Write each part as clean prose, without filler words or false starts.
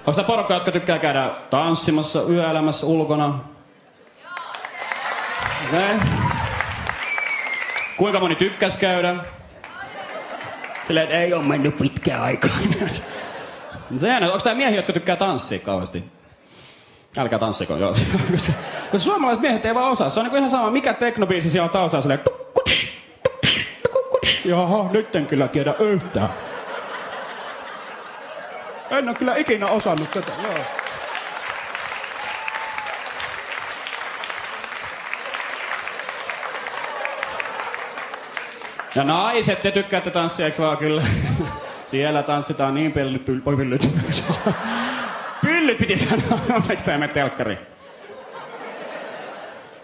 Onko sitä porukka, jotka tykkää käydä tanssimassa, yöelämässä, ulkona? Okay. Kuinka moni tykkäs käydä? Silleen, että ei oo mennyt pitkään aikaa. Onko tää miehiä, jotka tykkää tanssia kauheasti? Älkää tanssiko, joo. Koska suomalaiset miehet ei vaan osaa. Se on niinku ihan sama, mikä teknobiisi siellä on taustalla. Silleen, jaha, nyt en kyllä tiedä yhtään. En oo kyllä ikinä osannut tätä, joo. Ja naiset, te tykkäätte tanssia, eiks vaan kyllä? Siellä tanssitaan niin pyllyt. Pyllyt piti sanoa, onneksi tää mene telkkariin.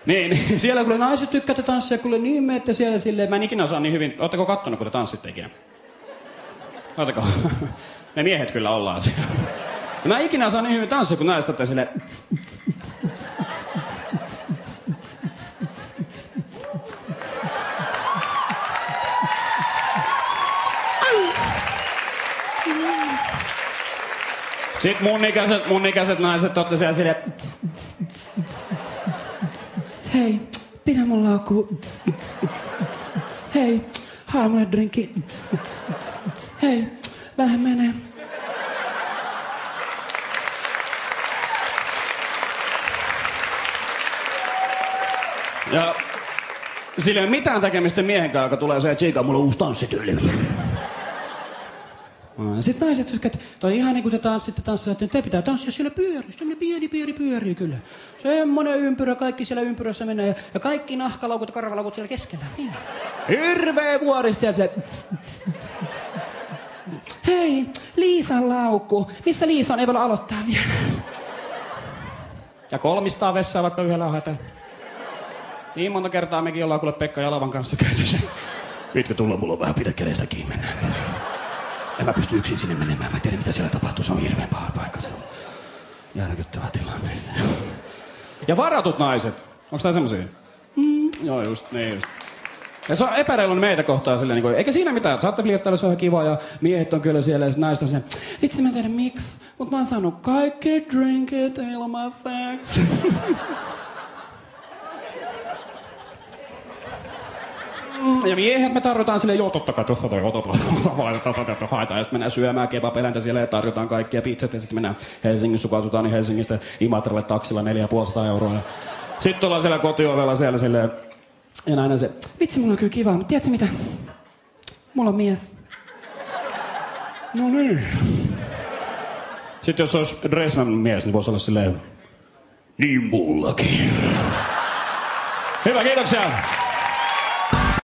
Niin, siellä kun naiset tykkäätte tanssia, kun niin menette siellä silleen, mä en ikinä osaa niin hyvin. Ootteko kattonut, kun te tanssitte ikinä? Ootteko? Me miehet kyllä ollaan siellä. Ja mä en ikinä osaa niin hyvin tanssia, kun naiset ottaa silleen. Sitten mun ikäiset naiset otti siellä silleen. Hei, pidä mun laukku. Hei, hae mulle drinkki. Hei, lähde menee. Ja sillä ei ole mitään tekemistä sen miehen kanssa, joka tulee se, että Chica, mulla on uusi tanssityyli. Sitten naiset tykkää, että toi ihan niin kuin te tanssitte, että te pitää tanssia siellä pyörissä, semmoinen pieni pyörii kyllä. Semmoinen ympyrä, kaikki siellä ympyrässä menee ja kaikki nahkalaukut ja karvalaukut siellä keskellä. Niin. Hirveä vuorista ja se. Hei, Liisan laukku. Missä Liisa on? Ei voi aloittaa vielä. Ja 300 vessaa vaikka yhdellä haetaan. Niin monta kertaa mekin ollaan kuule Pekka Jalavan kanssa käyty se. Pitkö tulla, mulla on vähän pidä kädestä kiinni mennään. En mä pysty yksin sinne menemään. Mä en tiedä, mitä siellä tapahtuu. Se on hirveän paha paikka. Se on järkyttävä tilanne. Ja varatut naiset. Onks tää semmosia? Joo, just. Niin just. Ja se on epäreilun meitä kohtaan silleen, niin kuin, eikä siinä mitään. Saatte flirttailla, se on ihan kiva ja miehet on kyllä siellä ja sit naiset on sen. Vitsi, mä en tiedä miksi, mut mä oon saanut kaikki drinkit ilmaiseksi. Ja miehet me tarjotaan silleen, joo totta kai, tuossa toi haetaan. Ja sitten mennään syömään kebabeläintä siellä ja tarjotaan kaikkia pizzat. Ja sitten mennään Helsingissä, kun asutaan, niin Helsingistä Imatralle taksilla 450 euroa. Sitten ollaan siellä kotiovella siellä silleen. Ja nainen se, vitsi mulla on kyllä kiva, mutta tiedätkö mitä? Mulla on mies. No niin. Sitten jos olisi Dressman mies, niin voisi olla silleen, niin mullakin. Hyvä, kiitoksia.